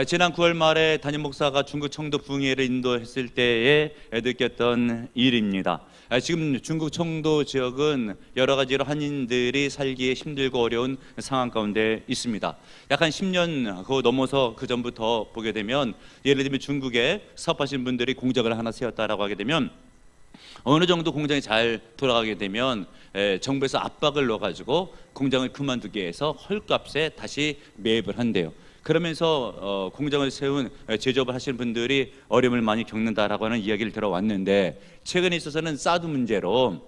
지난 9월 말에 담임 목사가 중국 청도 붕괴를 인도했을 때에 느꼈던 일입니다. 지금 중국 청도 지역은 여러 가지로 한인들이 살기에 힘들고 어려운 상황 가운데 있습니다. 약 한 10년 그거 넘어서 그 전부터 보게 되면, 예를 들면 중국에 사업하시는 분들이 공장을 하나 세웠다라고 하게 되면 어느 정도 공장이 잘 돌아가게 되면 정부에서 압박을 넣어가지고 공장을 그만두게 해서 헐값에 다시 매입을 한대요. 그러면서 공장을 세운 제조업을 하시는 분들이 어려움을 많이 겪는다라고 하는 이야기를 들어왔는데, 최근에 있어서는 사드 문제로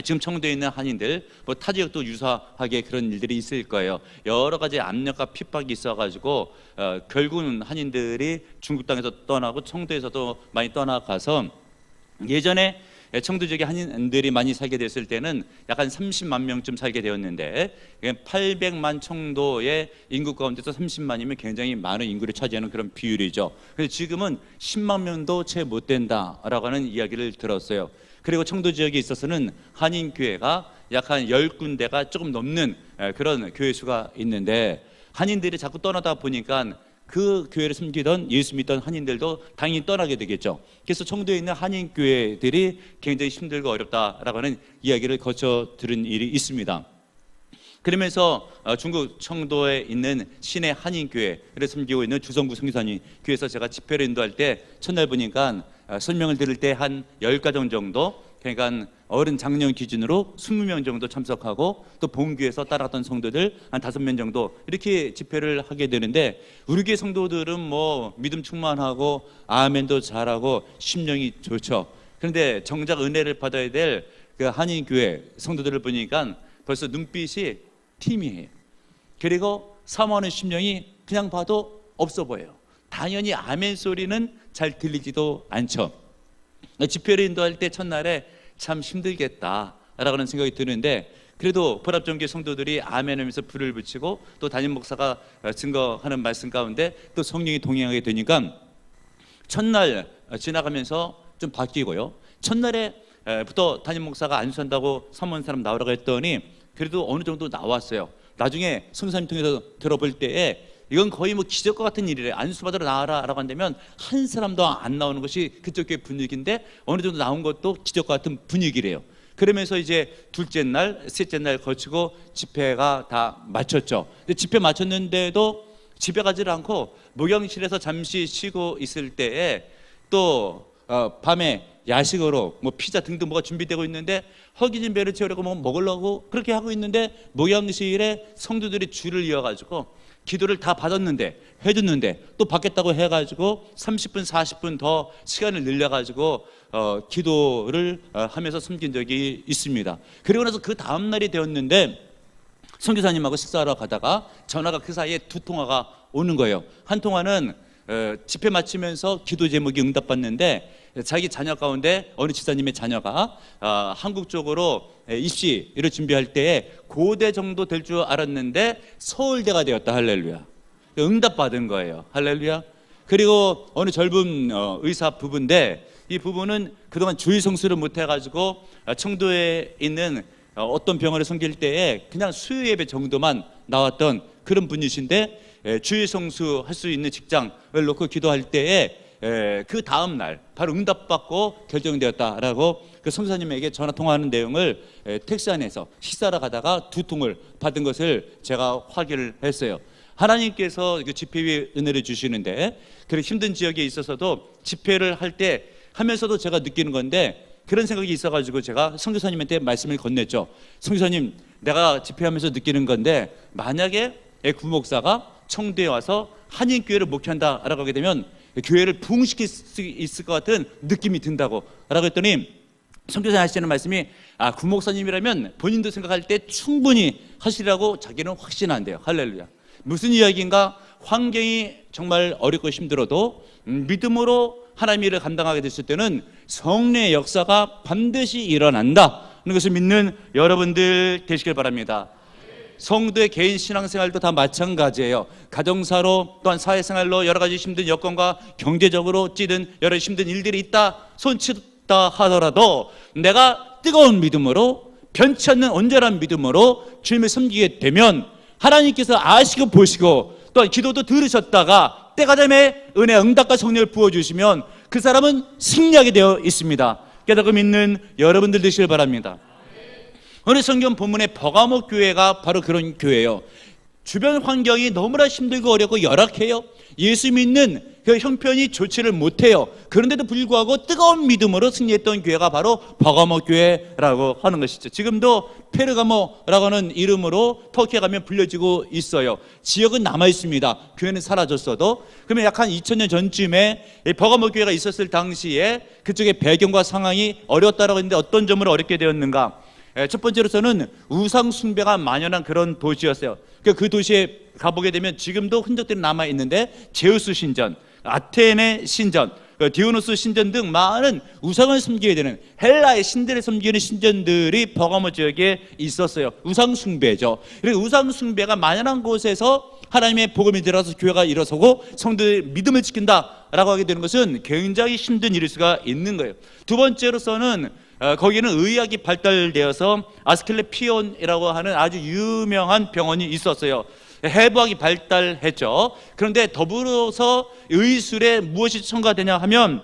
지금 청도에 있는 한인들, 타 지역도 유사하게 그런 일들이 있을 거예요. 여러 가지 압력과 핍박이 있어가지고 결국은 한인들이 중국 땅에서 떠나고 청도에서도 많이 떠나가서, 예전에 청도 지역에 한인들이 많이 살게 됐을 때는 약 한 30만 명쯤 살게 되었는데, 800만 청도의 인구 가운데서 30만이면 굉장히 많은 인구를 차지하는 그런 비율이죠. 그래서 지금은 10만 명도 채 못 된다라고 하는 이야기를 들었어요. 그리고 청도 지역에 있어서는 한인 교회가 약 한 10군데가 조금 넘는 그런 교회 수가 있는데, 한인들이 자꾸 떠나다 보니까 그 교회를 섬기던 예수 믿던 한인들도 당연히 떠나게 되겠죠. 그래서 청도에 있는 한인 교회들이 굉장히 힘들고 어렵다라고 하는 이야기를 거쳐 들은 일이 있습니다. 그러면서 중국 청도에 있는 시내 한인 교회를 섬기고 있는 주성구 선교사님 교회에서 제가 집회를 인도할 때 첫날 보니까 설명을 들을 때 한 10가정 정도, 그러니까 어른 장년 기준으로 20명 정도 참석하고, 또 본교에서 따라갔던 성도들 한 5명 정도, 이렇게 집회를 하게 되는데, 우리 교회 성도들은 믿음 충만하고 아멘도 잘하고 심령이 좋죠. 그런데 정작 은혜를 받아야 될 그 한인 교회 성도들을 보니까 벌써 눈빛이 팀이에요. 그리고 사모하는 심령이 그냥 봐도 없어 보여요. 당연히 아멘 소리는 잘 들리지도 않죠. 집회를 인도할 때 첫날에 참 힘들겠다라고 하는 생각이 드는데, 그래도 보랍전교회 성도들이 아멘하면서 불을 붙이고, 또 담임 목사가 증거하는 말씀 가운데 또 성령이 동행하게 되니까 첫날 지나가면서 좀 바뀌고요. 첫날에부터 담임 목사가 안 산다고 사모하는 사람 나오라고 했더니 그래도 어느 정도 나왔어요. 나중에 선교사님 통해서 들어볼 때에 이건 거의 기적과 같은 일이래. 안수받으러 나와라라고 한다면 한 사람도 안 나오는 것이 그쪽 교회 분위기인데, 어느 정도 나온 것도 기적과 같은 분위기래요. 그러면서 이제 둘째 날, 셋째 날 거치고 집회가 다 마쳤죠. 근데 집회 마쳤는데도 집에 가지를 않고 목욕실에서 잠시 쉬고 있을 때에 또 밤에 야식으로 피자 등등 뭐가 준비되고 있는데, 허기진 배를 채우려고 먹으려고 그렇게 하고 있는데, 목욕실에 성도들이 줄을 이어가지고 기도를 다 받았는데, 해줬는데 또 받겠다고 해가지고 30분 40분 더 시간을 늘려가지고 기도를 하면서 섬긴 적이 있습니다. 그리고 나서 그 다음 날이 되었는데, 선교사님하고 식사하러 가다가 전화가 그 사이에 2통화가 오는 거예요. 한 통화는 집회 마치면서 기도 제목이 응답받는데, 자기 자녀 가운데 어느 집사님의 자녀가 한국 쪽으로 입시를 준비할 때에 고대 정도 될 줄 알았는데 서울대가 되었다. 할렐루야. 응답받은 거예요. 할렐루야. 그리고 어느 젊은 의사 부부인데, 이 부부는 그동안 주일 성수를 못 해가지고 청도에 있는 어떤 병원을 섬길 때에 그냥 수요 예배 정도만 나왔던 그런 분이신데, 주일 성수 할 수 있는 직장을 놓고 기도할 때에 그 다음 날 바로 응답받고 결정되었다라고 그 선교사님에게 전화 통화하는 내용을 택시 안에서 식사하러 가다가 2통을 받은 것을 제가 확인을 했어요. 하나님께서 그 집회 위에 은혜를 주시는데, 그렇게 힘든 지역에 있어서도 집회를 할 때 하면서도 제가 느끼는 건데, 그런 생각이 있어가지고 제가 선교사님한테 말씀을 건넸죠. 선교사님, 내가 집회하면서 느끼는 건데, 만약에 구목사가 청도에 와서 한인교회를 목회한다라고 하게 되면 교회를 부흥시킬 수 있을 것 같은 느낌이 든다고 라고 했더니, 선교사님 하시는 말씀이 구목사님이라면 본인도 생각할 때 충분히 하시라고 자기는 확신한대요. 할렐루야. 무슨 이야기인가? 환경이 정말 어렵고 힘들어도 믿음으로 하나님의 일을 감당하게 됐을 때는 성령의 역사가 반드시 일어난다 하는 것을 믿는 여러분들 되시길 바랍니다. 성도의 개인 신앙생활도 다 마찬가지예요. 가정사로 또한 사회생활로 여러 가지 힘든 여건과 경제적으로 찌든 여러 힘든 일들이 있다 손치다 하더라도, 내가 뜨거운 믿음으로 변치 않는 온전한 믿음으로 주님을 섬기게 되면 하나님께서 아시고 보시고, 또한 기도도 들으셨다가 때가 되매 은혜 응답과 성령을 부어주시면 그 사람은 승리하게 되어 있습니다. 깨닫고 믿는 여러분들 되시길 바랍니다. 오늘 성경 본문의 버가모 교회가 바로 그런 교회예요. 주변 환경이 너무나 힘들고 어렵고 열악해요. 예수 믿는 그 형편이 좋지를 못해요. 그런데도 불구하고 뜨거운 믿음으로 승리했던 교회가 바로 버가모 교회라고 하는 것이죠. 지금도 페르가모라고 하는 이름으로 터키에 가면 불려지고 있어요. 지역은 남아 있습니다. 교회는 사라졌어도. 그러면 약 한 2000년 전쯤에 버가모 교회가 있었을 당시에 그쪽의 배경과 상황이 어려웠다라고 했는데 어떤 점으로 어렵게 되었는가? 첫 번째로서는 우상 숭배가 만연한 그런 도시였어요. 그 도시에 가보게 되면 지금도 흔적들이 남아 있는데 제우스 신전, 아테네 신전, 디오누스 신전 등 많은 우상을 섬기게 되는 헬라의 신들을 섬기는 신전들이 버가모 지역에 있었어요. 우상 숭배죠. 그리고 우상 숭배가 만연한 곳에서 하나님의 복음이 들어서 교회가 일어서고 성도들의 믿음을 지킨다라고 하게 되는 것은 굉장히 힘든 일일 수가 있는 거예요. 두 번째로서는 거기는 의학이 발달되어서 아스클레피온이라고 하는 아주 유명한 병원이 있었어요. 해부학이 발달했죠. 그런데 더불어서 의술에 무엇이 첨가되냐 하면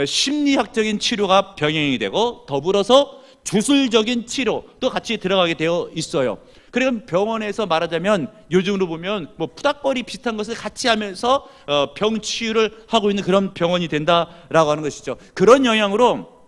심리학적인 치료가 병행이 되고 더불어서 주술적인 치료도 같이 들어가게 되어 있어요. 그러니까 병원에서 말하자면 요즘으로 보면 뭐 푸닥거리 비슷한 것을 같이 하면서 병 치유를 하고 있는 그런 병원이 된다라고 하는 것이죠. 그런 영향으로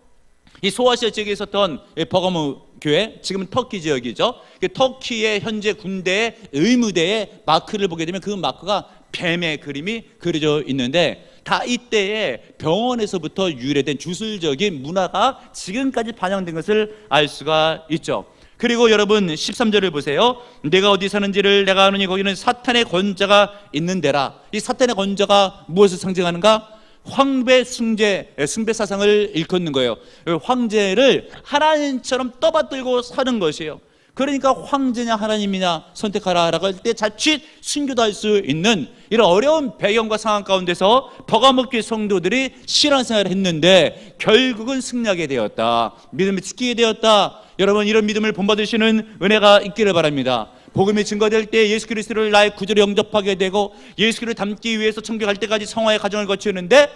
이 소아시아 지역에 있었던 버가모 교회, 지금은 터키 지역이죠. 터키의 현재 군대의 의무대의 마크를 보게 되면 그 마크가 뱀의 그림이 그려져 있는데 다 이때에 병원에서부터 유래된 주술적인 문화가 지금까지 반영된 것을 알 수가 있죠. 그리고 여러분 13절을 보세요. 내가 어디 사는지를 내가 아느니 거기는 사탄의 권자가 있는 데라. 이 사탄의 권자가 무엇을 상징하는가? 황배 숭배 사상을 일컫는 거예요. 황제를 하나님처럼 떠받들고 사는 것이에요. 그러니까 황제냐 하나님이냐 선택하라라고 할 때 자칫 순교도 할 수 있는 이런 어려운 배경과 상황 가운데서 버가모 교회 성도들이 신앙생활을 했는데 결국은 승리하게 되었다. 믿음을 지키게 되었다. 여러분 이런 믿음을 본받으시는 은혜가 있기를 바랍니다. 복음이 증거될 때 예수 그리스도를 나의 구주로 영접하게 되고 예수 그리스도를 닮기 위해서 천국 갈 때까지 성화의 과정을 거치는데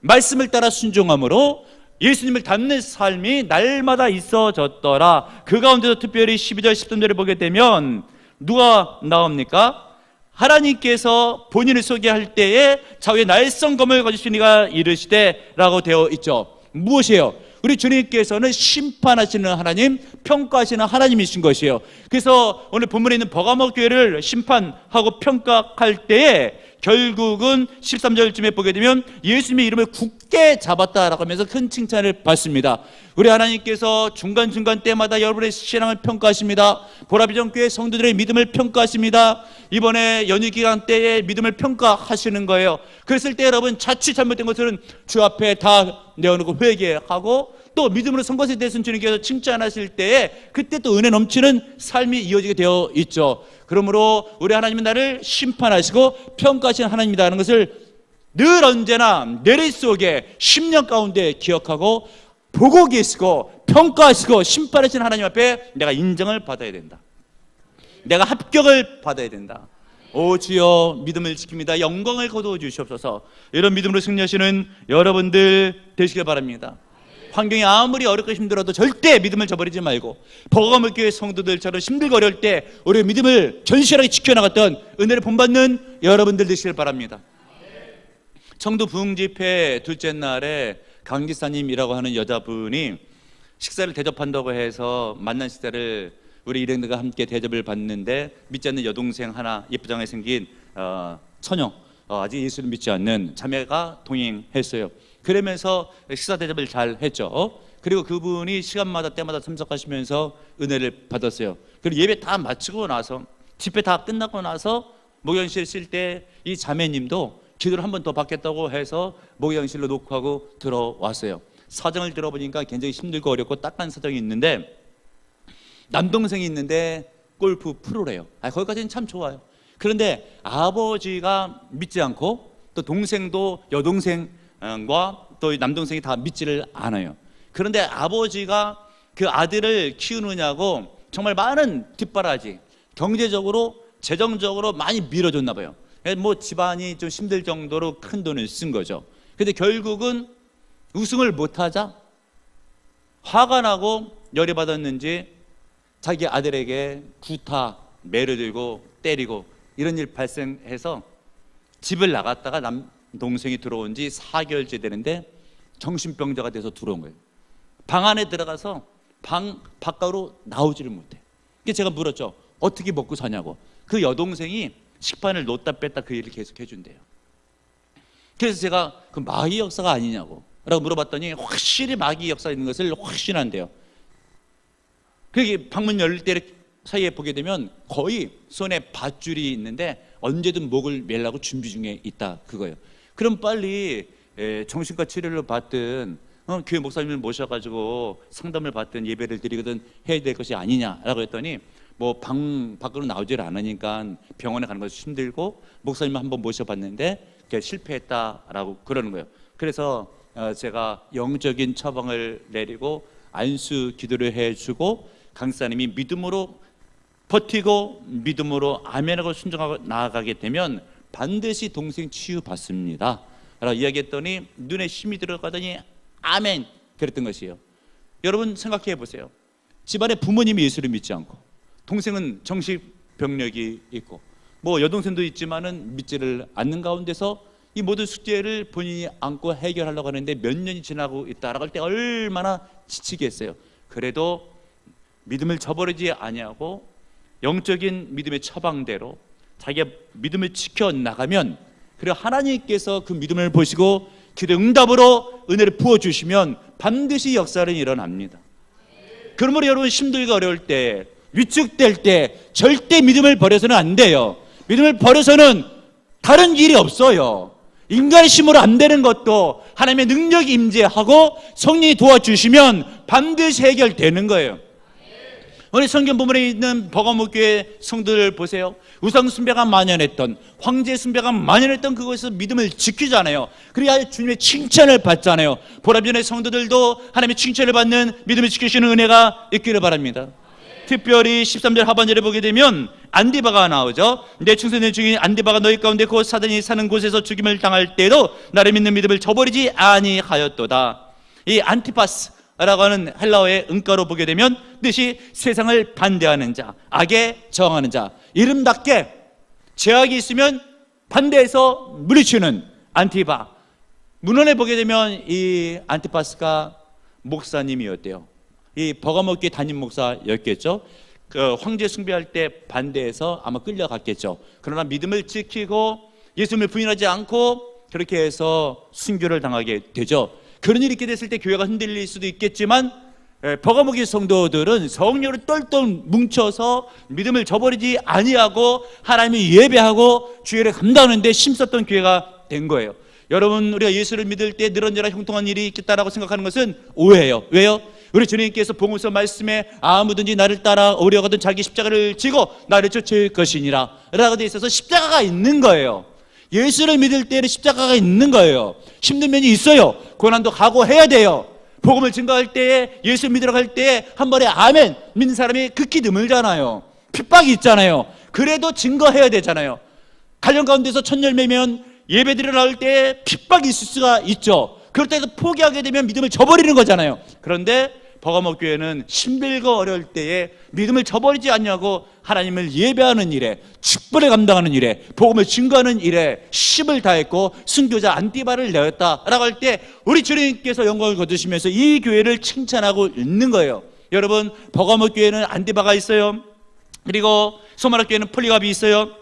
말씀을 따라 순종함으로 예수님을 닮는 삶이 날마다 있어졌더라. 그 가운데서 특별히 12절 13절을 보게 되면 누가 나옵니까? 하나님께서 본인을 소개할 때에 좌우에 날성검을 가지신 이가 이르시되 라고 되어 있죠. 무엇이에요? 우리 주님께서는 심판하시는 하나님, 평가하시는 하나님이신 것이에요. 그래서 오늘 본문에 있는 버가모 교회를 심판하고 평가할 때에 결국은 13절쯤에 보게 되면 예수님의 이름을 굳게 잡았다라고 하면서 큰 칭찬을 받습니다. 우리 하나님께서 중간중간 때마다 여러분의 신앙을 평가하십니다. 보라비전 교회 성도들의 믿음을 평가하십니다. 이번에 연휴 기간 때에 믿음을 평가하시는 거예요. 그랬을 때 여러분 자칫 잘못된 것들은 주 앞에 다 내어놓고 회개하고 또 믿음으로 선 것에 대해서는 주님께서 칭찬하실 때에 그때 또 은혜 넘치는 삶이 이어지게 되어 있죠. 그러므로 우리 하나님은 나를 심판하시고 평가하시는 하나님이다 하는 것을 늘 언제나 내리 속에 10년 가운데 기억하고 보고 계시고 평가하시고 심판하시는 하나님 앞에 내가 인정을 받아야 된다. 내가 합격을 받아야 된다. 오 주여 믿음을 지킵니다. 영광을 거두어 주시옵소서. 이런 믿음으로 승리하시는 여러분들 되시길 바랍니다. 환경이 아무리 어렵고 힘들어도 절대 믿음을 저버리지 말고 버가모 교회 성도들처럼 힘들고 어려울 때 우리의 믿음을 견실하게 지켜나갔던 은혜를 본받는 여러분들 되시길 바랍니다. 청도 부흥집회 둘째 날에 강 기사님이라고 하는 여자분이 식사를 대접한다고 해서 만난 식사를 우리 일행들과 함께 대접을 받는데 믿지 않는 여동생 하나 예쁘장하게 생긴 처녀 아직 예수를 믿지 않는 자매가 동행했어요. 그러면서 식사 대접을 잘 했죠. 그리고 그분이 시간마다 때마다 참석하시면서 은혜를 받았어요. 그리고 예배 다 마치고 나서 집회 다 끝나고 나서 목양실 쓸 때 이 자매님도 기도를 한 번 더 받겠다고 해서 목양실로 녹화하고 들어왔어요. 사정을 들어보니까 굉장히 힘들고 어렵고 딱한 사정이 있는데 남동생이 있는데 골프 프로래요. 거기까지는 참 좋아요. 그런데 아버지가 믿지 않고 또 동생도 여동생과 또 남동생이 다 믿지를 않아요. 그런데 아버지가 그 아들을 키우느냐고 정말 많은 뒷바라지, 경제적으로 재정적으로 많이 밀어줬나 봐요. 뭐 집안이 좀 힘들 정도로 큰 돈을 쓴 거죠. 근데 결국은 우승을 못하자 화가 나고 열이 받았는지 자기 아들에게 구타, 매를 들고 때리고 이런 일 발생해서 집을 나갔다가 남동생이 들어온 지 4개월째 되는데 정신병자가 돼서 들어온 거예요. 방 안에 들어가서 방 바깥으로 나오지를 못해. 그래서 제가 물었죠. 어떻게 먹고 사냐고. 그 여동생이 식판을 놓다 뺐다 그 일을 계속 해준대요. 그래서 제가 그 마귀 역사가 아니냐고 라고 물어봤더니 확실히 마귀 역사가 있는 것을 확신한대요. 그게 방문 열릴 때 사이에 보게 되면 거의 손에 밧줄이 있는데 언제든 목을 매려고 준비 중에 있다 그거예요. 그럼 빨리 정신과 치료를 받든 교회 목사님을 모셔가지고 상담을 받든 예배를 드리거든 해야 될 것이 아니냐라고 했더니 뭐 방 밖으로 나오질 않으니까 병원에 가는 것이 힘들고 목사님을 한번 모셔봤는데 실패했다라고 그러는 거예요. 그래서 제가 영적인 처방을 내리고 안수 기도를 해주고 강사님이 믿음으로 버티고 믿음으로 아멘하고 순종하고 나아가게 되면 반드시 동생 치유받습니다 라고 이야기했더니 눈에 힘이 들어가더니 아멘 그랬던 것이에요. 여러분 생각해 보세요. 집안에 부모님이 예수를 믿지 않고 동생은 정신병력이 있고 뭐 여동생도 있지만은 믿지를 않는 가운데서 이 모든 숙제를 본인이 안고 해결하려고 하는데 몇 년이 지나고 있다라고 할 때 얼마나 지치겠어요. 그래도 믿음을 저버리지 아니하고 영적인 믿음의 처방대로 자기가 믿음을 지켜나가면 그리고 하나님께서 그 믿음을 보시고 기도 응답으로 은혜를 부어주시면 반드시 역사는 일어납니다. 그러므로 여러분 힘들고 어려울 때 위축될 때 절대 믿음을 버려서는 안 돼요. 믿음을 버려서는 다른 길이 없어요. 인간의 힘으로 안 되는 것도 하나님의 능력이 임재하고 성령이 도와주시면 반드시 해결되는 거예요. 오늘 성경 본문에 있는 버가모교회 성도들 보세요. 우상 숭배가 만연했던 황제 숭배가 만연했던 그곳에서 믿음을 지키잖아요. 그래야 주님의 칭찬을 받잖아요. 보라변의 성도들도 하나님의 칭찬을 받는 믿음을 지키시는 은혜가 있기를 바랍니다. 특별히 13절 하반절에 보게 되면 안디바가 나오죠. 내 충성된 중인 안디바가 너희 가운데 곧 사단이 사는 곳에서 죽임을 당할 때도 나를 믿는 믿음을 저버리지 아니하였도다. 이 안티파스라고 하는 헬라어의 은가로 보게 되면 뜻이 세상을 반대하는 자, 악에 저항하는 자. 이름답게 제약이 있으면 반대해서 물리치는 안티바. 문헌에 보게 되면 이 안티파스가 목사님이었대요. 이 버가모교회 담임 목사였겠죠. 그 황제 숭배할 때 반대해서 아마 끌려갔겠죠. 그러나 믿음을 지키고 예수님을 부인하지 않고 그렇게 해서 순교를 당하게 되죠. 그런 일이 있게 됐을 때 교회가 흔들릴 수도 있겠지만 버가모교회 성도들은 성령으로 똘똘 뭉쳐서 믿음을 저버리지 아니하고 하나님을 예배하고 주의를 감당하는 데 힘썼던 교회가 된 거예요. 여러분, 우리가 예수를 믿을 때 늘어져라 형통한 일이 있겠다라고 생각하는 것은 오해예요. 왜요? 우리 주님께서 복음서 말씀에 아무든지 나를 따라 오려거든 자기 십자가를 지고 나를 쫓을 것이니라 라고 되어 있어서 십자가가 있는 거예요. 예수를 믿을 때는 십자가가 있는 거예요. 힘든 면이 있어요. 고난도 각오해야 돼요. 복음을 증거할 때에 예수 믿으러 갈 때에 한 번에 아멘 믿는 사람이 극히 드물잖아요. 핍박이 있잖아요. 그래도 증거해야 되잖아요. 가정 가운데서 첫 열매면 예배드리러 나올 때 핍박이 있을 수가 있죠. 그럴 때도 포기하게 되면 믿음을 저버리는 거잖아요. 그런데 버가모 교회는 힘들고 어려울 때에 믿음을 저버리지 않냐고 하나님을 예배하는 일에, 축복을 감당하는 일에, 복음을 증거하는 일에 힘을 다했고 순교자 안티바를 내었다라고 할 때 우리 주님께서 영광을 거두시면서 이 교회를 칭찬하고 있는 거예요. 여러분, 버가모 교회는 안티바가 있어요. 그리고 소마라 교회는 폴리갑이 있어요.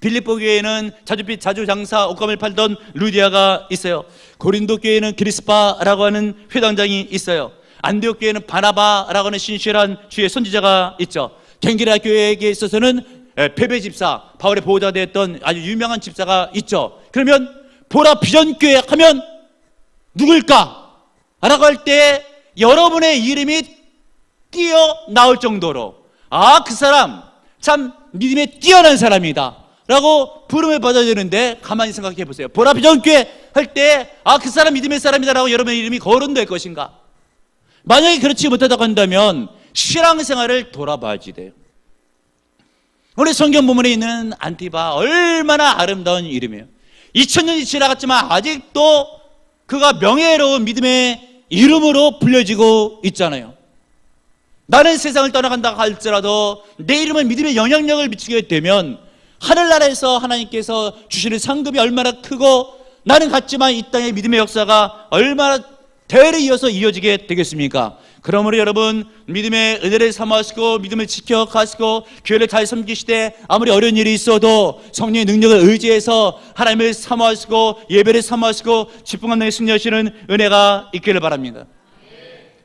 빌립보 교회에는 자주 장사 옷감을 팔던 루디아가 있어요. 고린도 교회에는 그리스파라고 하는 회당장이 있어요. 안디옥 교회는 바나바라고 하는 신실한 주의 선지자가 있죠. 갱기라 교회에게 있어서는 베베 집사, 바울의 보호자가 되었던 아주 유명한 집사가 있죠. 그러면 보라 비전 교회 하면 누굴까? 라고 할 때 여러분의 이름이 뛰어나올 정도로 그 사람 참 믿음에 뛰어난 사람이다 라고 부름을 받아야 되는데 가만히 생각해 보세요. 보라 비전교회 할 때 그 사람 믿음의 사람이다 라고 여러분의 이름이 거론될 것인가? 만약에 그렇지 못하다고 한다면 신앙생활을 돌아봐야지 돼요. 우리 성경 본문에 있는 안티바, 얼마나 아름다운 이름이에요. 2000년이 지나갔지만 아직도 그가 명예로운 믿음의 이름으로 불려지고 있잖아요. 나는 세상을 떠나간다 할지라도 내 이름은 믿음의 영향력을 미치게 되면 하늘나라에서 하나님께서 주시는 상급이 얼마나 크고, 나는 갔지만 이 땅의 믿음의 역사가 얼마나 대를 이어서 이어지게 되겠습니까? 그러므로 여러분, 믿음의 은혜를 삼아하시고 믿음을 지켜가시고 교회를 잘 섬기시되 아무리 어려운 일이 있어도 성령의 능력을 의지해서 하나님을 사모하시고 예배를 사모하시고 기쁨과 능력에 승리하시는 은혜가 있기를 바랍니다.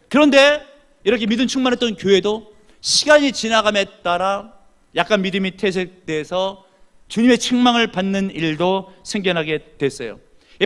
그런데 이렇게 믿음 충만했던 교회도 시간이 지나감에 따라 약간 믿음이 퇴색돼서 주님의 책망을 받는 일도 생겨나게 됐어요.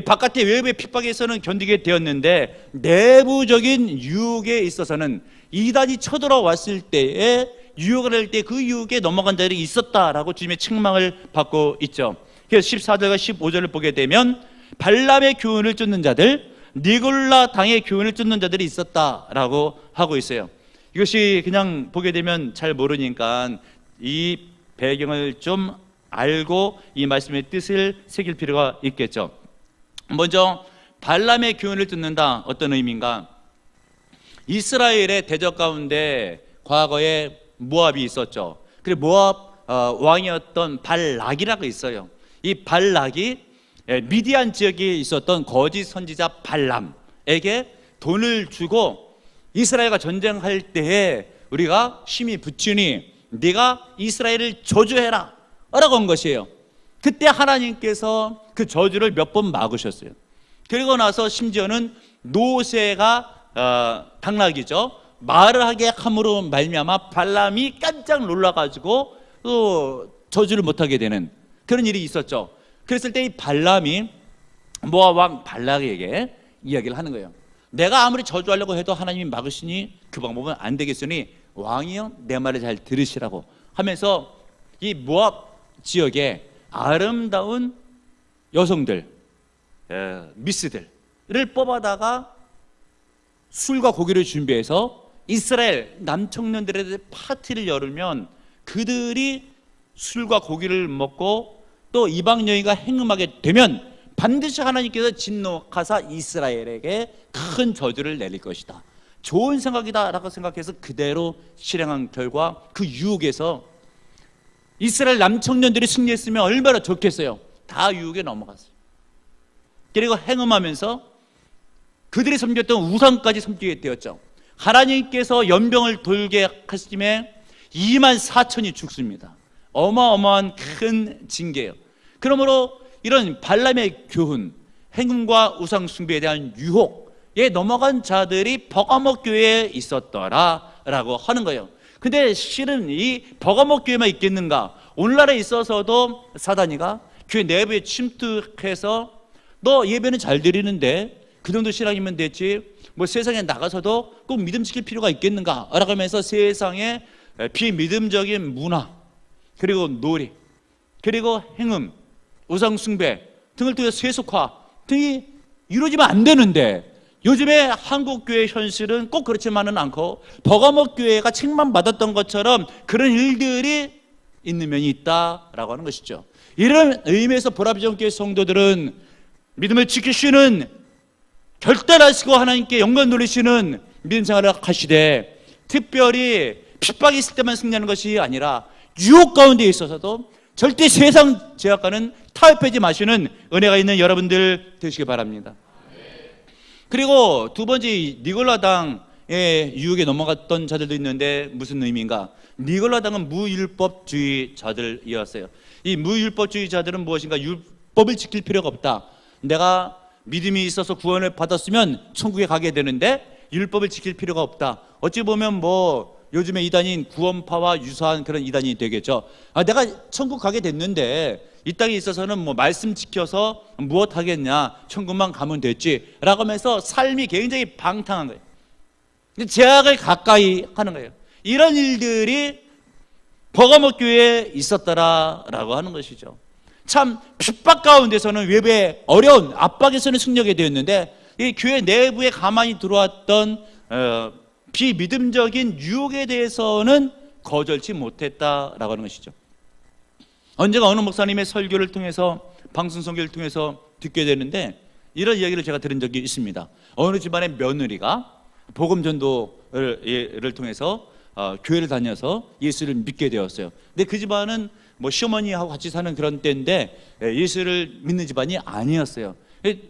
바깥의 외부의 핍박에서는 견디게 되었는데 내부적인 유혹에 있어서는 이단이 쳐들어왔을 때에 유혹을 할 때 그 유혹에 넘어간 자들이 있었다라고 주님의 책망을 받고 있죠. 그래서 14절과 15절을 보게 되면 발람의 교훈을 쫓는 자들, 니골라 당의 교훈을 쫓는 자들이 있었다라고 하고 있어요. 이것이 그냥 보게 되면 잘 모르니까 이 배경을 좀 알고 이 말씀의 뜻을 새길 필요가 있겠죠. 먼저 발람의 교훈을 듣는다, 어떤 의미인가? 이스라엘의 대적 가운데 과거에 모압이 있었죠. 그리고 모압 왕이었던 발락이라고 있어요. 이 발락이 미디안 지역에 있었던 거짓 선지자 발람에게 돈을 주고 이스라엘과 전쟁할 때에 우리가 힘이 붙으니 네가 이스라엘을 저주해라 라고 한 것이에요. 그때 하나님께서 그 저주를 몇 번 막으셨어요. 그리고 나서 심지어는 노새가 당나귀죠, 말을 하게 함으로 말미암아 발람이 깜짝 놀라가지고 또 저주를 못하게 되는 그런 일이 있었죠. 그랬을 때 이 발람이 모압 왕 발락에게 이야기를 하는 거예요. 내가 아무리 저주하려고 해도 하나님이 막으시니 그 방법은 안 되겠으니 왕이여 내 말을 잘 들으시라고 하면서 이 모압 지역에 아름다운 여성들, 미스들을 뽑아다가 술과 고기를 준비해서 이스라엘 남청년들의 파티를 열으면 그들이 술과 고기를 먹고 또 이방 여인과 행음하게 되면 반드시 하나님께서 진노하사 이스라엘에게 큰 저주를 내릴 것이다. 좋은 생각이다 라고 생각해서 그대로 실행한 결과 그 유혹에서 이스라엘 남청년들이 승리했으면 얼마나 좋겠어요. 다 유혹에 넘어갔어요. 그리고 행음하면서 그들이 섬겼던 우상까지 섬기게 되었죠. 하나님께서 연병을 돌게 하심에 2만 4천이 죽습니다. 어마어마한 큰 징계예요. 그러므로 이런 발람의 교훈, 행음과 우상 숭배에 대한 유혹에 넘어간 자들이 버가모 교회에 있었더라라고 하는 거예요. 근데 실은 이 버가모 교회만 있겠는가? 오늘날에 있어서도 사단이가 교회 내부에 침투해서 너 예배는 잘 드리는데 그 정도 신앙이면 됐지 뭐 세상에 나가서도 꼭 믿음 지킬 필요가 있겠는가? 라고 하면서 세상에 비믿음적인 문화, 그리고 놀이, 그리고 행음, 우상 숭배 등을 통해서 세속화 등이 이루어지면 안 되는데 요즘에 한국교회 현실은 꼭 그렇지만은 않고 버가모 교회가 책망받았던 것처럼 그런 일들이 있는 면이 있다라고 하는 것이죠. 이런 의미에서 보라비전 교회 성도들은 믿음을 지키시는 결단하시고 하나님께 영광 돌리시는 믿음 생활을 하시되 특별히 핍박이 있을 때만 승리하는 것이 아니라 유혹 가운데 있어서도 절대 세상 제약과는 타협하지 마시는 은혜가 있는 여러분들 되시기 바랍니다. 그리고 두 번째, 니골라당의 유혹에 넘어갔던 자들도 있는데 무슨 의미인가? 니골라당은 무율법주의자들이었어요. 이 무율법주의자들은 무엇인가? 율법을 지킬 필요가 없다. 내가 믿음이 있어서 구원을 받았으면 천국에 가게 되는데 율법을 지킬 필요가 없다. 어찌 보면 뭐 요즘에 이단인 구원파와 유사한 그런 이단이 되겠죠. 내가 천국 가게 됐는데 이 땅에 있어서는 뭐 말씀 지켜서 무엇 하겠냐, 천국만 가면 됐지 라고 하면서 삶이 굉장히 방탕한 거예요. 제약을 가까이 하는 거예요. 이런 일들이 버가모 교회에 있었더라라고 하는 것이죠. 참 핍박 가운데서는 외부의 어려운 압박에서는 승리하게 되었는데 이 교회 내부에 가만히 들어왔던 비믿음적인 유혹에 대해서는 거절치 못했다라고 하는 것이죠. 언젠가 어느 목사님의 설교를 통해서, 방송 설교를 통해서 듣게 되는데 이런 이야기를 제가 들은 적이 있습니다. 어느 집안의 며느리가 복음 전도를 통해서 교회를 다녀서 예수를 믿게 되었어요. 근데 그 집안은 뭐 시어머니하고 같이 사는 그런 때인데 예수를 믿는 집안이 아니었어요.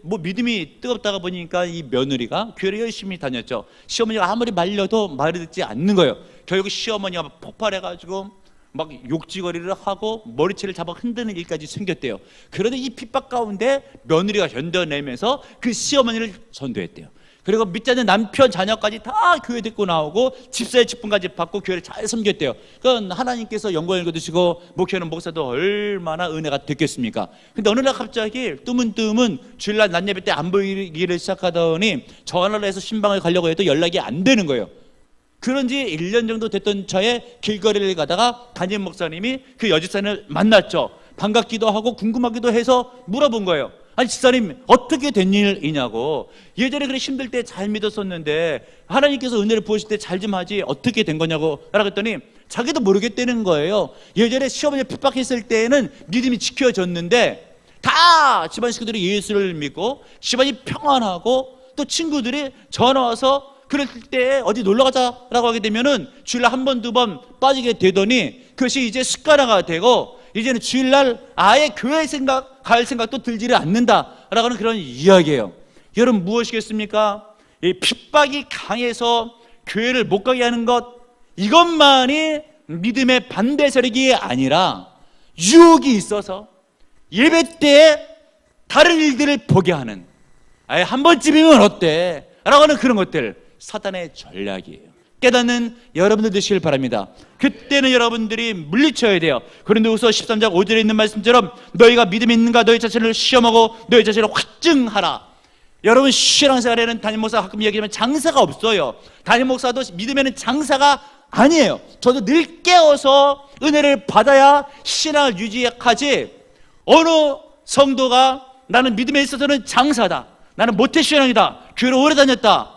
뭐 믿음이 뜨겁다가 보니까 이 며느리가 교회를 열심히 다녔죠. 시어머니가 아무리 말려도 말을 듣지 않는 거예요. 결국 시어머니가 폭발해가지고 막 욕지거리를 하고 머리채를 잡아 흔드는 일까지 생겼대요. 그런데 이 핍박 가운데 며느리가 견뎌내면서 그 시어머니를 전도했대요. 그리고 믿지 않는 남편, 자녀까지 다 교회 데리고 나오고 집사의 직분까지 받고 교회를 잘 섬겼대요. 그건 하나님께서 영광을 거두시고 목회하는 목사도 얼마나 은혜가 됐겠습니까? 근데 어느 날 갑자기 뜨문뜨문 주일날 낮예배 때 안 보이기를 시작하더니 전화를 해서 신방을 가려고 해도 연락이 안 되는 거예요. 그런지 1년 정도 됐던 차에 길거리를 가다가 담임 목사님이 그 여집사님을 만났죠. 반갑기도 하고 궁금하기도 해서 물어본 거예요. 아니 집사님 어떻게 된 일이냐고. 예전에 그래 힘들 때 잘 믿었었는데 하나님께서 은혜를 부으실 때 잘 좀 하지 어떻게 된 거냐고 라고 했더니 자기도 모르겠다는 거예요. 예전에 시어머니 핍박했을 때에는 믿음이 지켜졌는데 다 집안 식구들이 예수를 믿고 집안이 평안하고 또 친구들이 전화 와서 그럴 때 어디 놀러 가자라고 하게 되면은 주일날 한 번, 두 번 빠지게 되더니 그것이 이제 습관화가 되고 이제는 주일날 아예 교회 갈 생각도 들지를 않는다라고 하는 그런 이야기예요. 여러분 무엇이겠습니까? 이 핍박이 강해서 교회를 못 가게 하는 것, 이것만이 믿음의 반대 세력이 아니라 유혹이 있어서 예배 때 다른 일들을 보게 하는, 아예 한 번쯤이면 어때? 라고 하는 그런 것들, 사단의 전략이에요. 깨닫는 여러분들 되시길 바랍니다. 그때는 여러분들이 물리쳐야 돼요. 고린도후서 13장 5절에 있는 말씀처럼 너희가 믿음이 있는가 너희 자신을 시험하고 너희 자신을 확증하라. 여러분 신앙생활에는 담임 목사가 가끔 이야기하면 장사가 없어요. 담임 목사도 믿음에는 장사가 아니에요. 저도 늘 깨어서 은혜를 받아야 신앙을 유지하지, 어느 성도가 나는 믿음에 있어서는 장사다, 나는 모태신앙이다, 교회를 오래 다녔다,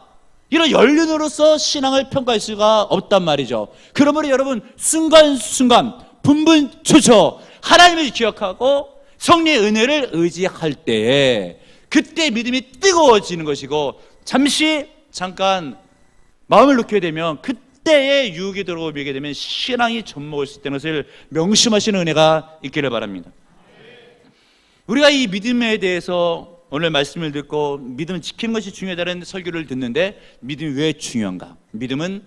이런 연륜으로서 신앙을 평가할 수가 없단 말이죠. 그러므로 여러분 순간순간 분분초초 하나님을 기억하고 성령의 은혜를 의지할 때에 그때 믿음이 뜨거워지는 것이고, 잠깐 마음을 놓게 되면 그때의 유혹이 들어오게 되면 신앙이 젖먹을 수 있다는 것을 명심하시는 은혜가 있기를 바랍니다. 우리가 이 믿음에 대해서 오늘 말씀을 듣고 믿음을 지키는 것이 중요하다는 설교를 듣는데, 믿음이 왜 중요한가? 믿음은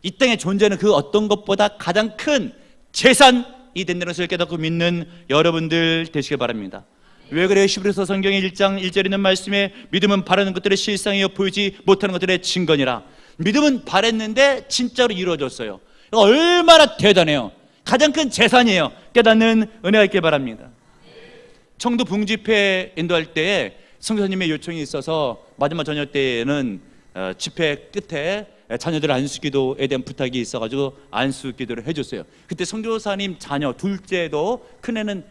이 땅에 존재하는 그 어떤 것보다 가장 큰 재산이 된다는 것을 깨닫고 믿는 여러분들 되시길 바랍니다. 왜 그래요? 히브리서 성경의 1장 1절에 있는 말씀에 믿음은 바라는 것들의 실상이요 보이지 못하는 것들의 증거니라. 믿음은 바랬는데 진짜로 이루어졌어요. 얼마나 대단해요. 가장 큰 재산이에요. 깨닫는 은혜가 있길 바랍니다. 청도 붕집회 인도할 때에 선교사님의 요청이 있어서 마지막 저녁 때에는 집회 끝에 자녀들 안수기도에 대한 부탁이 있어가지고 안수기도를 해줬어요. 그때 선교사님 자녀 둘째도, 큰애는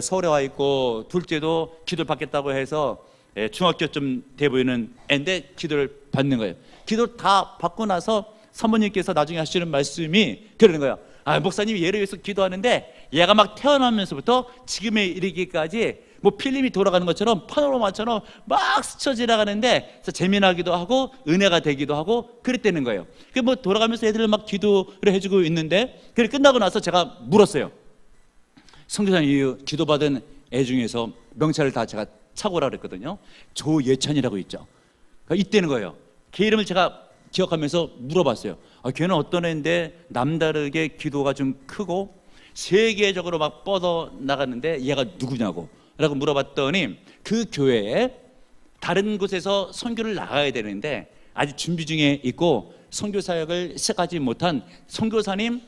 서울에 와 있고 둘째도 기도를 받겠다고 해서 중학교쯤 돼 보이는 애인데 기도를 받는 거예요. 기도를 다 받고 나서 사모님께서 나중에 하시는 말씀이 그러는 거예요. 목사님이 얘를 위해서 기도하는데 얘가 막 태어나면서부터 지금에 이르기까지 뭐 필름이 돌아가는 것처럼 파노라마처럼 막 스쳐 지나가는데 재미나기도 하고 은혜가 되기도 하고 그랬다는 거예요. 그 뭐 돌아가면서 애들 막 기도를 해주고 있는데, 그래 끝나고 나서 제가 물었어요. 선교사님 기도받은 애 중에서 명찰을 다 제가 차고라 그랬거든요. 조예찬이라고 있죠. 그러니까 이때는 거예요. 걔 이름을 제가 기억하면서 물어봤어요. 걔는 어떤 애인데 남다르게 기도가 좀 크고 세계적으로 막 뻗어 나갔는데 얘가 누구냐고 라고 물어봤더니, 그 교회에 다른 곳에서 선교를 나가야 되는데 아직 준비 중에 있고 선교 사역을 시작하지 못한 선교사님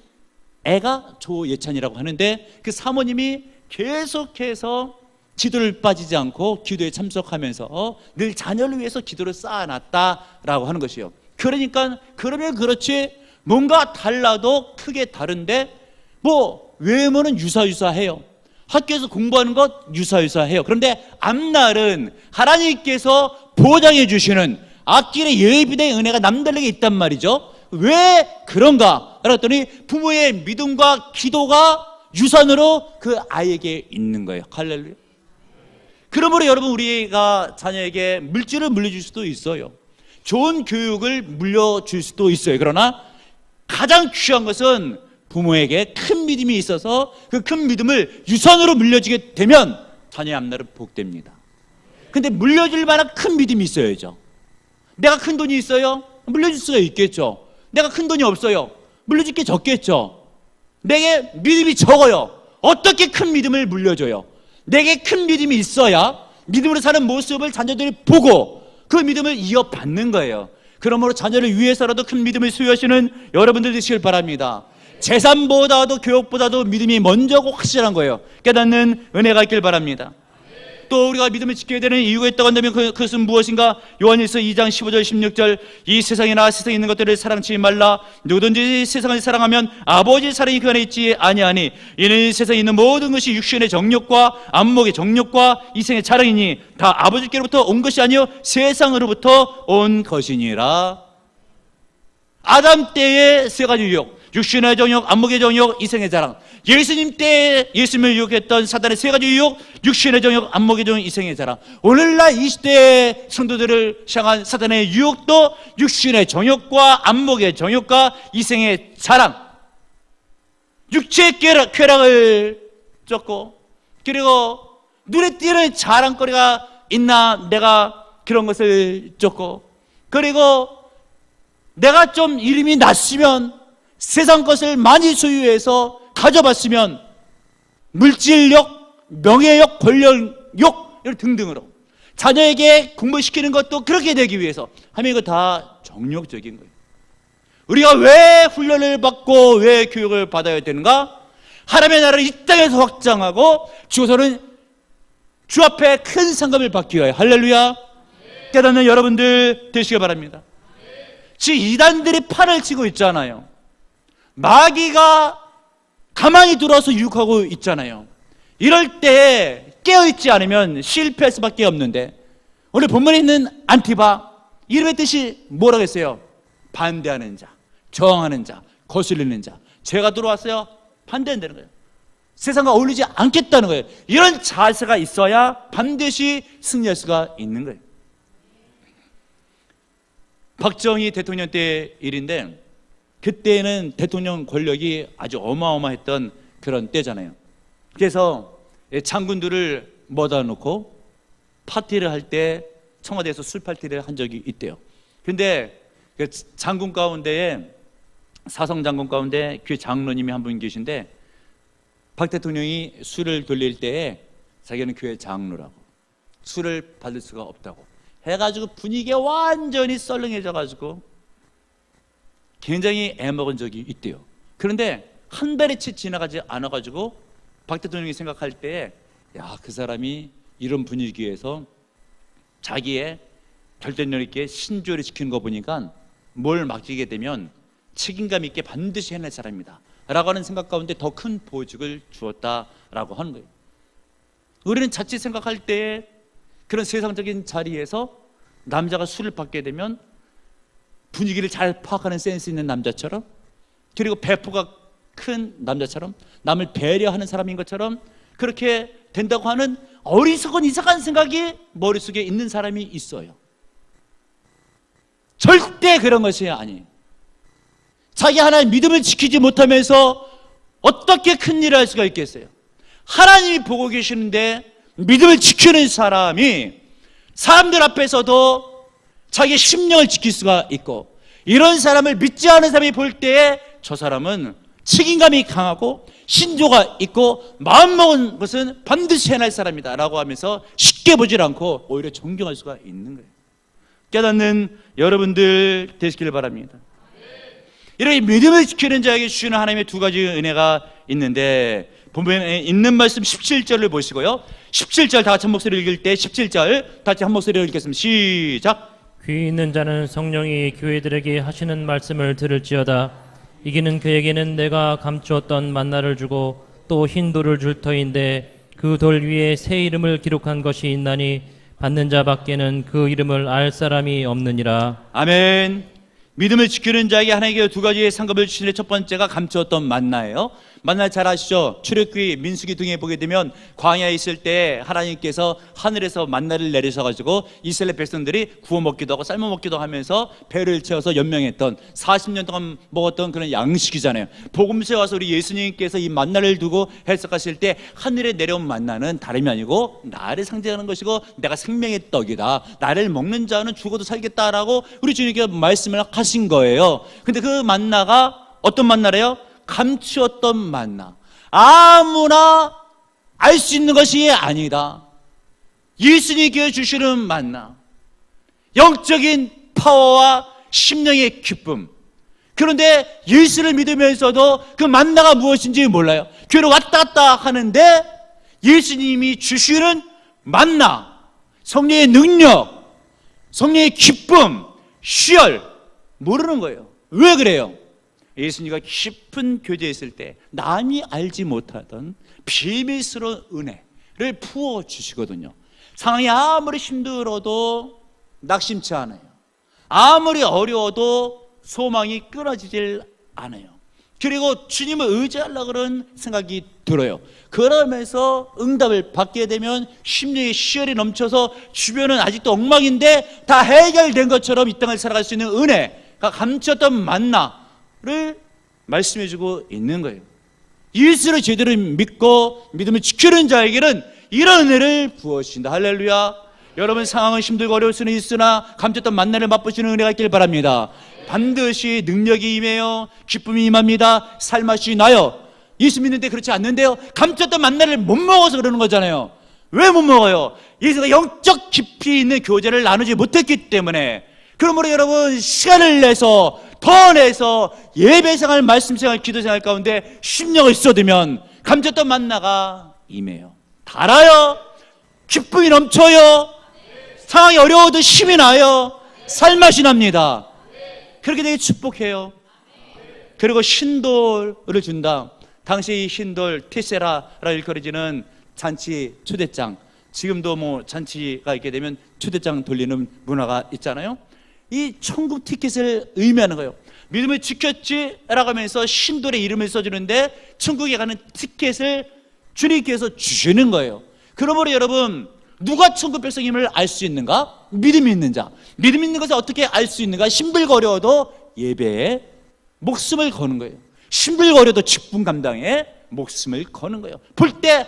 애가 조예찬이라고 하는데, 그 사모님이 계속해서 기도를 빠지지 않고 기도에 참석하면서 늘 자녀를 위해서 기도를 쌓아놨다라고 하는 것이요. 그러니까 그러면 그렇지 뭔가 달라도 크게 다른데 뭐 외모는 유사유사해요. 학교에서 공부하는 것 유사유사해요. 그런데 앞날은 하나님께서 보장해 주시는 앞길에 예비된 은혜가 남다르게 있단 말이죠. 왜 그런가? 그랬더니 부모의 믿음과 기도가 유산으로 그 아이에게 있는 거예요. 할렐루야. 그러므로 여러분, 우리가 자녀에게 물질을 물려줄 수도 있어요. 좋은 교육을 물려줄 수도 있어요. 그러나 가장 귀한 것은 부모에게 큰 믿음이 있어서 그 큰 믿음을 유산으로 물려주게 되면 자녀의 앞날은 복됩니다. 근데 물려줄 만한 큰 믿음이 있어야죠. 내가 큰 돈이 있어요? 물려줄 수가 있겠죠. 내가 큰 돈이 없어요? 물려줄 게 적겠죠. 내게 믿음이 적어요. 어떻게 큰 믿음을 물려줘요? 내게 큰 믿음이 있어야 믿음으로 사는 모습을 자녀들이 보고 그 믿음을 이어받는 거예요. 그러므로 자녀를 위해서라도 큰 믿음을 소유하시는 여러분들 되시길 바랍니다. 재산보다도 교육보다도 믿음이 먼저고 확실한 거예요. 깨닫는 은혜가 있길 바랍니다. 또 우리가 믿음을 지켜야 되는 이유가 있다고 한다면 그것은 무엇인가? 요한일서 2장 15절 16절 이 세상이나 세상에 있는 것들을 사랑치 말라. 누구든지 세상을 사랑하면 아버지의 사랑이 그 안에 있지 아니하니 이는 세상에 있는 모든 것이 육신의 정욕과 안목의 정욕과 이생의 자랑이니 다 아버지께로부터 온 것이 아니요 세상으로부터 온 것이니라. 아담 때의 세 가지 유혹, 육신의 정욕, 안목의 정욕, 이생의 자랑. 예수님 때에 예수님을 유혹했던 사단의 세 가지 유혹, 육신의 정욕, 안목의 정욕, 이생의 자랑. 오늘날 이 시대의 성도들을 향한 사단의 유혹도 육신의 정욕과 안목의 정욕과 이생의 자랑, 육체의 쾌락을 쫓고, 그리고 눈에 띄는 자랑거리가 있나 내가 그런 것을 쫓고, 그리고 내가 좀 이름이 났으면 세상 것을 많이 소유해서 가져봤으면 물질욕, 명예욕, 권력욕 등등으로 자녀에게 공부시키는 것도 그렇게 되기 위해서 하면 이거 다 정욕적인 거예요. 우리가 왜 훈련을 받고 왜 교육을 받아야 되는가? 하나님의 나라를 이 땅에서 확장하고 죽어서는 주 앞에 큰 상급을 받기 위하여. 할렐루야. 깨닫는 여러분들 되시길 바랍니다. 지금 이단들이 판을 치고 있잖아요. 마귀가 가만히 들어와서 유혹하고 있잖아요. 이럴 때 깨어있지 않으면 실패할 수밖에 없는데, 오늘 본문에 있는 안티바, 이름의 뜻이 뭐라고 했어요? 반대하는 자, 저항하는 자, 거슬리는 자. 죄가 들어왔어요? 반대한다는 거예요. 세상과 어울리지 않겠다는 거예요. 이런 자세가 있어야 반드시 승리할 수가 있는 거예요. 박정희 대통령 때 일인데, 그때는 대통령 권력이 아주 어마어마했던 그런 때잖아요. 그래서 장군들을 모아다 놓고 파티를 할 때 청와대에서 술 파티를 한 적이 있대요. 근데 그 장군 가운데에, 사성 장군 가운데 교회 장로님이 한 분 계신데, 박 대통령이 술을 돌릴 때에 자기는 교회 장로라고, 술을 받을 수가 없다고 해가지고 분위기가 완전히 썰렁해져가지고 굉장히 애먹은 적이 있대요. 그런데 한 달이 채 지나가지 않아가지고 박 대통령이 생각할 때에, 야, 그 사람이 이런 분위기에서 자기의 결단력 있게 신조를 지키는 거 보니까 뭘 맡기게 되면 책임감 있게 반드시 해낼 사람이다 라고 하는 생각 가운데 더 큰 보직을 주었다라고 하는 거예요. 우리는 자칫 생각할 때에 그런 세상적인 자리에서 남자가 술을 받게 되면 분위기를 잘 파악하는 센스 있는 남자처럼, 그리고 배포가 큰 남자처럼, 남을 배려하는 사람인 것처럼 그렇게 된다고 하는 어리석은 이상한 생각이 머릿속에 있는 사람이 있어요. 절대 그런 것이 아니에요. 자기 하나의 믿음을 지키지 못하면서 어떻게 큰 일을 할 수가 있겠어요? 하나님이 보고 계시는데 믿음을 지키는 사람이 사람들 앞에서도 자기의 심령을 지킬 수가 있고, 이런 사람을 믿지 않은 사람이 볼 때에 저 사람은 책임감이 강하고 신조가 있고 마음먹은 것은 반드시 해낼 사람이다 라고 하면서 쉽게 보질 않고 오히려 존경할 수가 있는 거예요. 깨닫는 여러분들 되시길 바랍니다. 이렇게 믿음을 지키는 자에게 주시는 하나님의 두 가지 은혜가 있는데, 본문에 있는 말씀 17절을 보시고요, 17절 다 같이 한 목소리로 읽을 때 17절 다 같이 한 목소리로 읽겠습니다. 시작. 귀 있는 자는 성령이 교회들에게 하시는 말씀을 들을지어다. 이기는 그에게는 내가 감추었던 만나를 주고 또 흰 돌을 줄 터인데 그 돌 위에 새 이름을 기록한 것이 있나니 받는 자밖에는 그 이름을 알 사람이 없느니라. 아멘. 믿음을 지키는 자에게 하나님께 두 가지의 상급을 주시는데, 첫 번째가 감추었던 만나예요. 만나 잘 아시죠? 출애굽기, 민수기 등에 보게 되면 광야에 있을 때 하나님께서 하늘에서 만나를 내리셔가지고 이스라엘 백성들이 구워 먹기도 하고 삶아 먹기도 하면서 배를 채워서 연명했던 40년 동안 먹었던 그런 양식이잖아요. 복음서에 와서 우리 예수님께서 이 만나를 두고 해석하실 때 하늘에 내려온 만나는 다름이 아니고 나를 상징하는 것이고 내가 생명의 떡이다, 나를 먹는 자는 죽어도 살겠다라고 우리 주님께서 말씀을 하신 거예요. 근데 그 만나가 어떤 만나래요? 감추었던 만나, 아무나 알 수 있는 것이 아니다. 예수님께서 주시는 만나, 영적인 파워와 심령의 기쁨. 그런데 예수를 믿으면서도 그 만나가 무엇인지 몰라요. 교회로 왔다 갔다 하는데 예수님이 주시는 만나, 성령의 능력, 성령의 기쁨, 희열 모르는 거예요. 왜 그래요? 예수님과 깊은 교제했을 때 남이 알지 못하던 비밀스러운 은혜를 부어주시거든요. 상황이 아무리 힘들어도 낙심치 않아요. 아무리 어려워도 소망이 끊어지질 않아요. 그리고 주님을 의지하려고 그런 생각이 들어요. 그러면서 응답을 받게 되면 심령의 희열이 넘쳐서 주변은 아직도 엉망인데 다 해결된 것처럼 이 땅을 살아갈 수 있는 은혜가 감췄던 만나를 말씀해주고 있는 거예요. 예수를 제대로 믿고 믿음을 지키는 자에게는 이런 은혜를 부어주신다. 할렐루야. 여러분, 상황은 힘들고 어려울 수는 있으나 감췄던 만나를 맛보시는 은혜가 있길 바랍니다. 반드시 능력이 임해요. 기쁨이 임합니다. 살맛이 나요. 예수 믿는데 그렇지 않는데요, 감췄던 만나를 못 먹어서 그러는 거잖아요. 왜 못 먹어요? 예수가 영적 깊이 있는 교제를 나누지 못했기 때문에. 그러므로 여러분, 시간을 내서 더 내서 예배생활, 말씀생활, 기도생활 가운데 심령을 쏟으면 감췄던 만나가 임해요. 달아요. 기쁨이 넘쳐요. 상황이 어려워도 힘이 나요. 살맛이 납니다. 그렇게 되게 축복해요. 그리고 신돌을 준다. 당시 이 신돌, 티세라라 일컬어지는 잔치 초대장, 지금도 뭐 잔치가 있게 되면 초대장 돌리는 문화가 있잖아요. 이 천국 티켓을 의미하는 거예요. 믿음을 지켰지라고 하면서 신돌의 이름을 써주는데 천국에 가는 티켓을 주님께서 주시는 거예요. 그러므로 여러분, 누가 천국 백성임을 알 수 있는가? 믿음이 있는 자. 믿음 있는 것을 어떻게 알 수 있는가? 힘들거려도 예배에 목숨을 거는 거예요. 힘들거려도 직분 감당에 목숨을 거는 거예요. 볼 때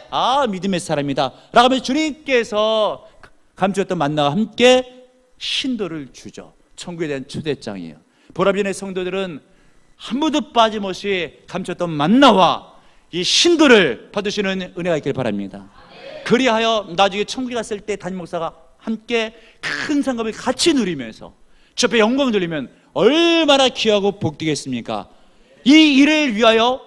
믿음의 사람이다 라고 하면 주님께서 감추었던 만나와 함께 신도를 주죠. 천국에 대한 초대장이에요. 보라비전의 성도들은 한 번도 빠짐없이 감췄던 만나와 이 신도를 받으시는 은혜가 있길 바랍니다. 그리하여 나중에 천국에 갔을 때 담임 목사가 함께 큰 상급을 같이 누리면서 주 앞에 영광을 돌리면 얼마나 귀하고 복되겠습니까? 이 일을 위하여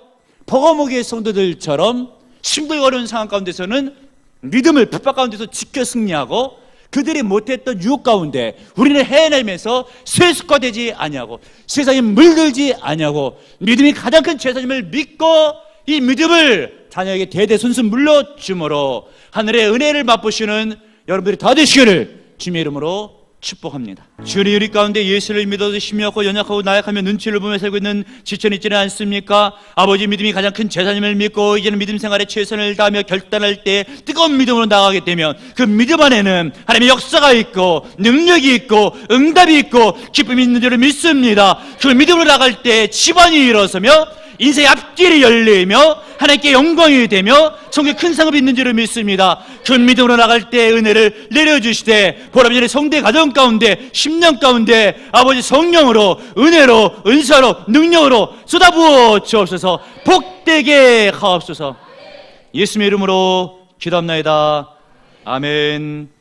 버거목의 성도들처럼 힘들어오는 상황 가운데서는 믿음을 핍박 가운데서 지켜 승리하고, 그들이 못했던 유혹 가운데 우리는 해내면서 쇠습화되지 아니하고 세상에 물들지 아니하고 믿음이 가장 큰 제사님을 믿고 이 믿음을 자녀에게 대대손손 물려줌으로 하늘의 은혜를 맛보시는 여러분들이 다 되시기를 주님의 이름으로 축복합니다. 주님, 우리 가운데 예수를 믿어도 심령하고 연약하고 나약하며 눈치를 보며 살고 있는 지천이 있지는 않습니까? 아버지, 믿음이 가장 큰 제사님을 믿고 이제는 믿음 생활에 최선을 다하며 결단할 때 뜨거운 믿음으로 나가게 되면 그 믿음 안에는 하나님의 역사가 있고 능력이 있고 응답이 있고 기쁨이 있는 줄을 믿습니다. 그 믿음으로 나갈 때 집안이 일어서며 인생의 앞길이 열리며 하나님께 영광이 되며 성경에 큰 상급이 있는 줄을 믿습니다. 그 믿음으로 나갈 때 은혜를 내려주시되 보라비전의 성대 가정 가운데 10년 가운데 아버지 성령으로 은혜로 은사로 능력으로 쏟아부어 주옵소서. 복되게 하옵소서. 예수님의 이름으로 기도합나이다. 아멘.